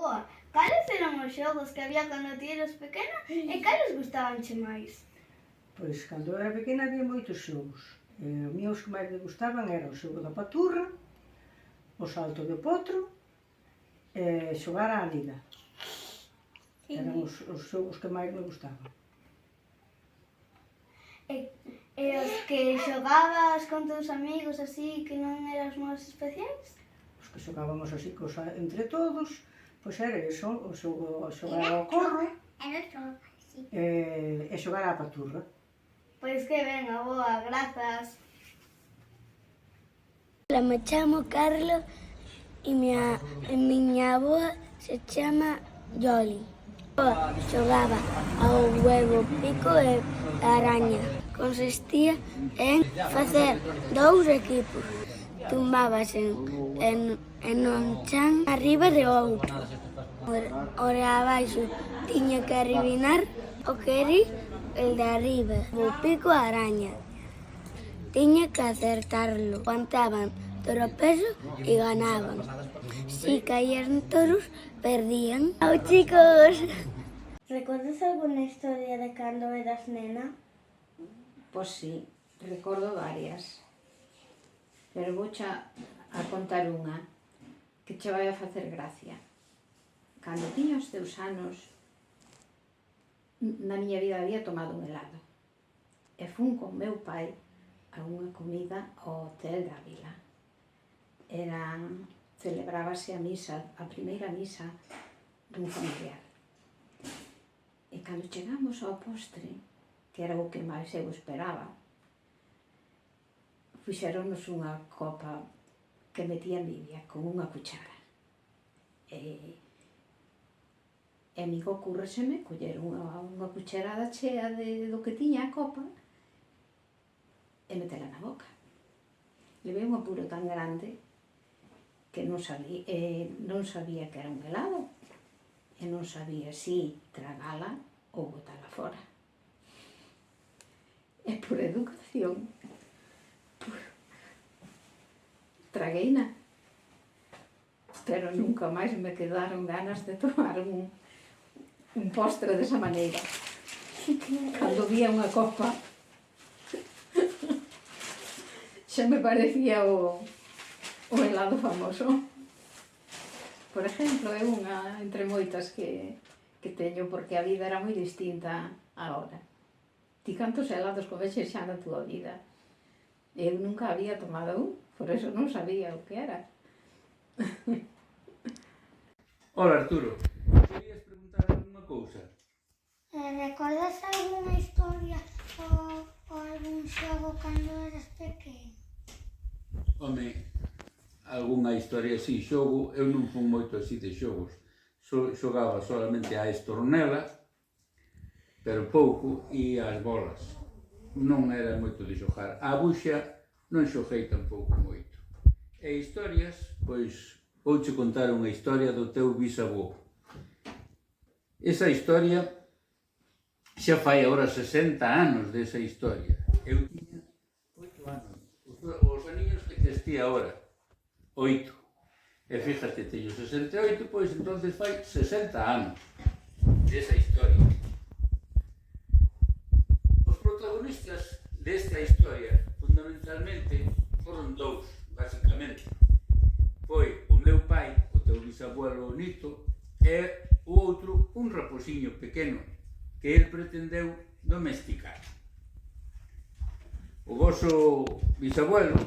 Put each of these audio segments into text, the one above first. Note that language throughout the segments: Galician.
Boa, cales eran os xogos que había cando ti eras pequena e cales gustabanche máis? Pois, cando eu era pequena había moitos xogos. Os meus que máis me gustaban eran o xogo da paturra, o salto de potro e xogar á liga. Eran os xogos que máis me gustaban. E os que xogabas con teus amigos así que non eras máis especiais? Os que xogábamos así entre todos, pois era iso, xogar ao corro e xogar á paturra. Pois que ben, aboa, grazas. Me chamo Carlos e miña avoa se chama Yoli. Xogaba ao huevo, pico e araña. Consistía en facer 2 equipos. Tumbábase en un chan arriba de outro. Ora abaixo tiña que adivinar o que era el de arriba, o pico a araña. Tiña que acertarlo. Aguantaban todo o peso e ganaban. Si caían todos, perdían. ¡Chao, chicos! Recordas alguna historia de cando eras nena? Pois sí, recordo varias. Pero vouche a contar unha que che vai a facer gracia. Cando tiña os teus anos, na miña vida había tomado un helado. E fun con meu pai a unha comida ao Hotel da Vila. Celebrábase a primeira misa dun familiar. E cando chegamos ao postre, que era o que máis eu esperaba, fixéronnos unha copa que metía envidia con unha cuchara. E mi ocurreseme coller unha cucharada chea do que tiña a copa e metela na boca. Levei un apuro tan grande que non sabía que era un helado e non sabía si tragala ou botala fora. E por educación, tragueina, pero nunca máis me quedaron ganas de tomar un postre desa maneira. Cando vía unha copa, xa me parecía o helado famoso. Por exemplo, é unha entre moitas que teño, porque a vida era moi distinta agora. Ti cantos helados comeches xa na túa vida? Eu nunca había tomado un, por eso non sabía o que era. Hola, Arturo. Querías preguntar alguna cousa? Recordas alguna historia ou algún xogo cando eras pequeno? Home, algunha historia así, xogo, eu non fun moito así de xogos. Xogaba solamente a estornela, pero pouco, e as bolas. Non era moito de xogar. A buxa non xoguei tampouco moito. E historias, pois, vouche contar unha historia do teu bisavó. Esa historia xa fai agora 60 anos desa historia. Eu tiña 8 anos. Os aniños que tes ti agora, 8. E fíjate, teño 68, pois entonces fai 60 anos desa historia. Os protagonistas desta historia, fundamentalmente, foron 2, basicamente. Foi o meu pai, o teu bisabuelo Nito, e o outro, un raposiño pequeno, que el pretendeu domesticar. O voso bisabuelo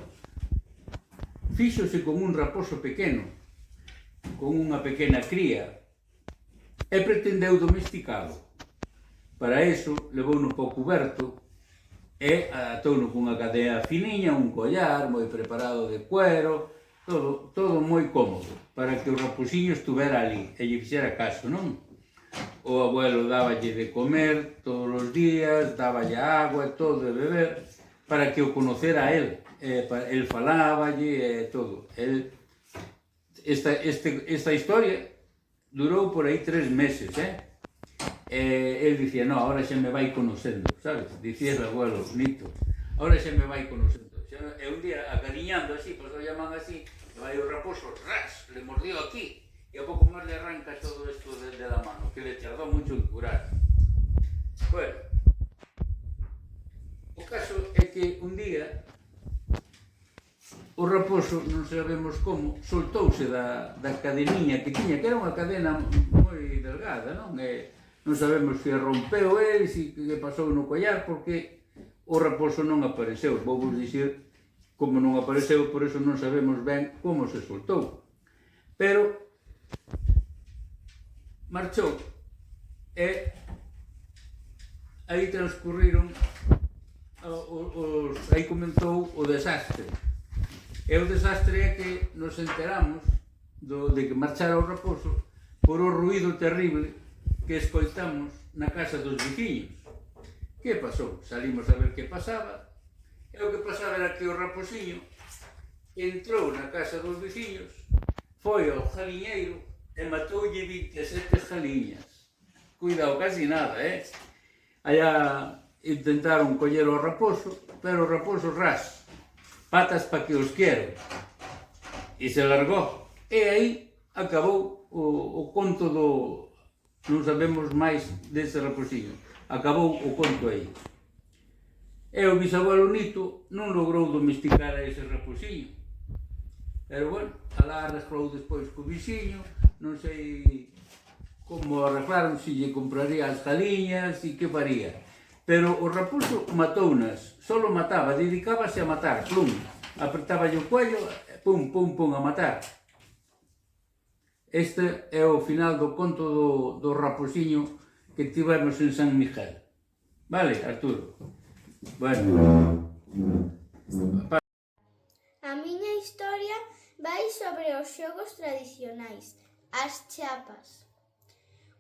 fíxose con un raposo pequeno, con unha pequena cría, e pretendeu domesticalo. Para iso, levouno para o cuberto e atouno cunha cadea finiña, un collar moi preparado de cuero, todo moi cómodo, para que o raposiño estuvera ali e lle fixera caso, non? O abuelo dáballe de comer todos os días, dáballe agua e todo de beber, para que o conocera a él. El faláballe e todo. Esta historia durou por aí 3 meses, el dicía, no, ahora xa me vai conocendo, sabes? Dicía o abuelo, Nito, ahora xa me vai conocendo. E un día, acariñando así, pois o llaman así, vai o raposo, ras, le mordió aquí, e a pouco máis le arranca todo o raposo, non sabemos como, soltouse da cadeniña que tiña, que era unha cadena moi delgada, non? Non sabemos se rompeu el, se que pasou no collar, porque o raposo non apareceu. Vou vos dicir como non apareceu, por iso non sabemos ben como se soltou. Pero marchou e aí transcurriron aí comenzou o desastre. E o desastre é que nos enteramos de que marchara o raposo por o ruído terrible que escoitamos na casa dos veciños. Que pasou? Salimos a ver que pasaba, e o que pasaba era que o raposiño entrou na casa dos veciños, foi ao jaliñeiro e matoulle 27 jaliñas. Cuidado, casi nada, Allá intentaron coller o raposo, pero o raposo ras, patas pa que os quero, e se largou. E aí acabou o conto do... Non sabemos máis dese raposiño. Acabou o conto aí. E o bisabuelo Nito non logrou domesticar a ese raposiño. Pero bueno, alá arreglou despois co vixiño, non sei como arreglaron, se lle compraría as galiñas e que faría. Pero o raposo matounas, solo mataba, dedicábase a matar, plum, apertáballe o cuello, pum, pum, pum, a matar. Este é o final do conto do raposiño que tivemos en San Miguel. Vale, Arturo? Bueno. A miña historia vai sobre os xogos tradicionais, as chapas.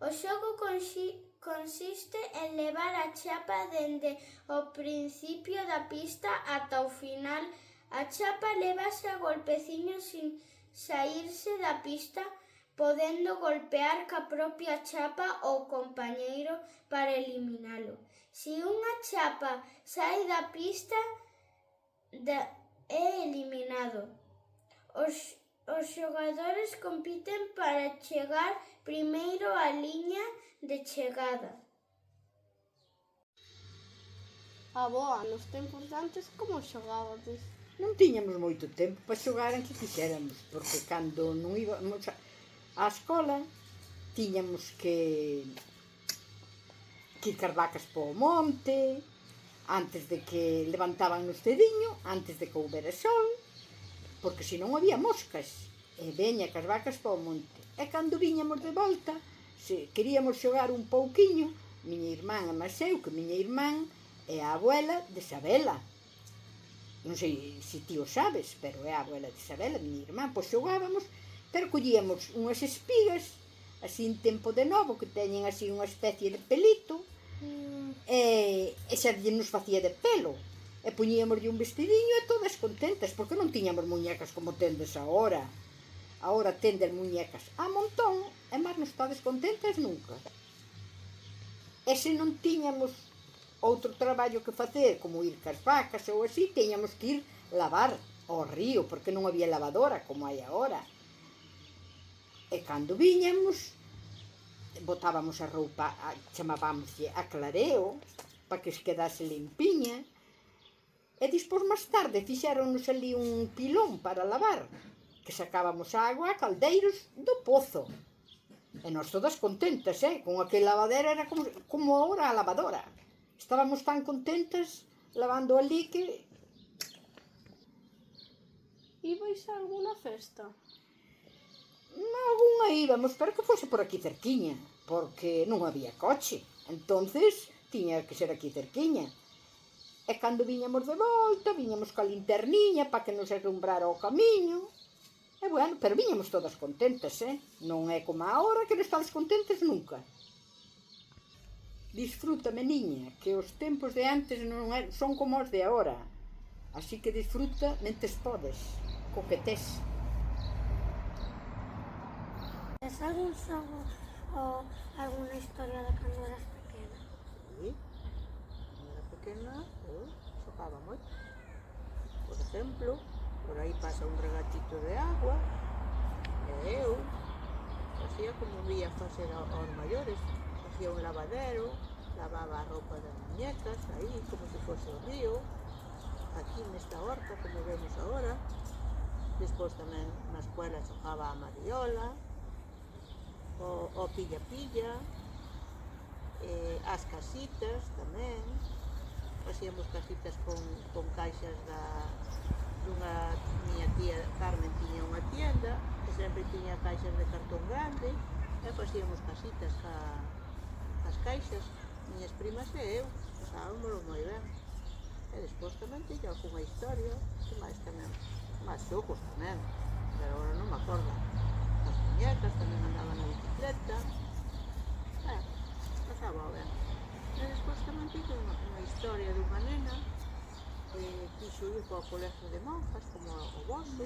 O xogo consiste en levar a chapa dende o principio da pista ata o final. A chapa levase a golpeciños sin saírse da pista, podendo golpear ca propia chapa ou compañeiro para eliminalo. Se unha chapa sai da pista, é eliminado. Os xogadores compiten para chegar primeiro á liña de chegada. Aboa, nos tempos de antes, como xogabades? Non tiñamos moito tempo para xogar en que quixéramos, porque cando non íbamos á escola tiñamos que ir cas vacas po monte, antes de que levantaban no cediño, antes de que houbera sol, porque senón había moscas, e veña cas vacas po monte. E cando viñamos de volta, se queríamos xogar un pouquiño, miña irmán e máis eu, que miña irmán é a abuela de Sabela. Non sei se ti o sabes, pero é a abuela de Sabela, miña irmán. Pois xogábamos, pero collíamos unhas espigas, así en tempo de novo, que teñen así unha especie de pelito, e xa nos facía de pelo. E poñíamoslle un vestidiño e todas contentas, porque non tiñamos muñecas como tendes agora. Agora tendes muñecas a montón, e máis non estades contentas nunca. E se non tiñamos outro traballo que facer, como ir cas vacas ou así, tiñamos que ir lavar ao río, porque non había lavadora como hai agora. E cando viñamos, botábamos a roupa, chamábamoslle a clareo, para que se quedase limpiña, e despois máis tarde fixéronnos ali un pilón para lavar, que sacábamos a agua a caldeiros do pozo. E nós todas contentas, con aquel lavadero era como ahora a lavadora. Estábamos tan contentas lavando ali que... Ibais a alguna festa? Algunha íbamos, pero que fose por aquí cerquiña, porque non había coche. Entonces, tiña que ser aquí cerquiña. E cando viñamos de volta, viñamos ca linterniña para que nos alumbrara o camiño. E bueno, pero viñamos todas contentas, Non é como agora que non estades contentas nunca. Disfruta, meniña, que os tempos de antes non son como os de agora. Así que disfruta mentes podes, co que tes. Tes algún xogo ou alguna historia de cando eras pequena? Sí, cando era pequena eu xogaba moito. Por exemplo, por aí pasa un regatito de agua e eu facía como vía facer aos maiores. Facía un lavadero, lavaba a roupa das muñecas aí como se fose o río, aquí nesta horta como vemos agora, Despois tamén na escuela xogaba a Mariola, o pilla-pilla, as casitas tamén. Facíamos casitas con caixas dunha miña tía Carmen tiña unha tienda e sempre tiña caixas de cartón grande e facíamos casitas as caixas, miñas primas e eu, pasábamoslo moi ben. E despois tamén tiña algunha historia, que máis tamén, máis xogos tamén, pero agora non me acordo. As muñecas tamén andaban na bicicleta, pasaba ben. E despois tamén tiña unha historia dunha nena que quixo ir ao colegio de monjas, como o vosso,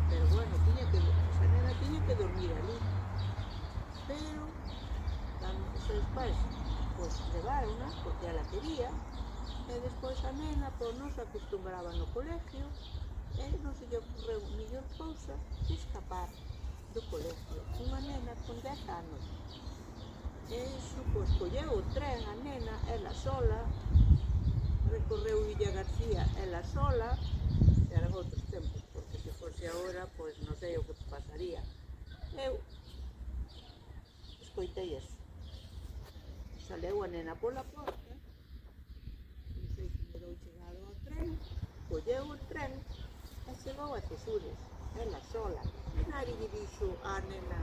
pero bueno, esa nena tiña que dormir ali. Pero os seus pais pois levarona porque ela quería, e despois a nena pois non se acostumbraba no colegio e non se lle ocorreu mellor cousa que escapar do colegio. Unha nena con 10 anos. E iso, pois colleu o tren a nena, ela sola, recorreu Villa García ela sola, eran outros tempos, porque se fose agora, pois non sei o que pasaría. Eu escoitei eso. Saleu a nena pola porta, non sei se me dou chegado ao tren, colleu o tren e chegou a Tesures, ela sola. E nadie lle dixo á nena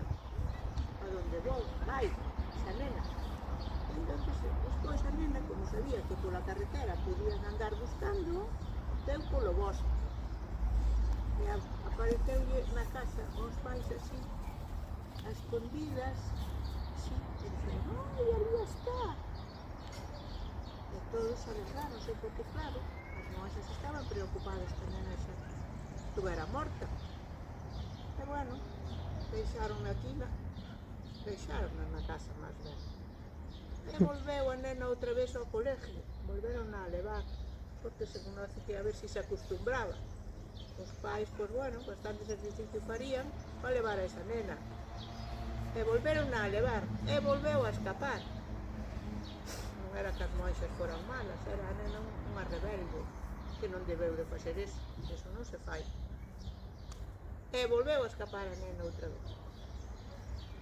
a donde vou, vai, esa nena. Entón, despois a nena, como sabía que pola carretera podían andar buscando, deu polo bosque. E apareceulle na casa os pais así, a escondidas, así, e dixeron, ai, ali está. E todos alegraronse, porque claro, as monxas estaban preocupadas que a nena xa estuvera morta. E bueno, deixaron aquí, deixaron na casa máis ben. E volveu a nena outra vez ao colegio, volveron a levar, porque se conoce que a ver se acostumbraba. Os pais, pois bueno, bastante sacrificio farían para levar a esa nena. E volveron a levar, e volveu a escapar. Non era que as monxas foran malas, era a nena unha rebelde, que non debeu de facer eso non se fai. E volveu a escapar a nena outra vez.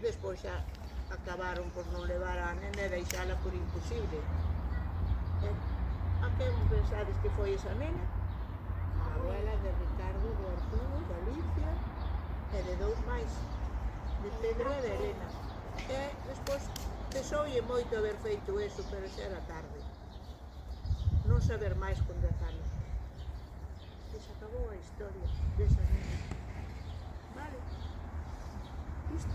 Despois xa acabaron por non levar a nena e deixala por imposible. A quen pensades que foi esa nena? A abuela de Ricardo, de Arturo, de Alicia e de dous máis, de Pedro e de Elena. E despois pesoulle moito haber feito eso, pero xa era tarde. Non saber máis con 10 anos. E se acabou a historia desa nena. Vale? Isto.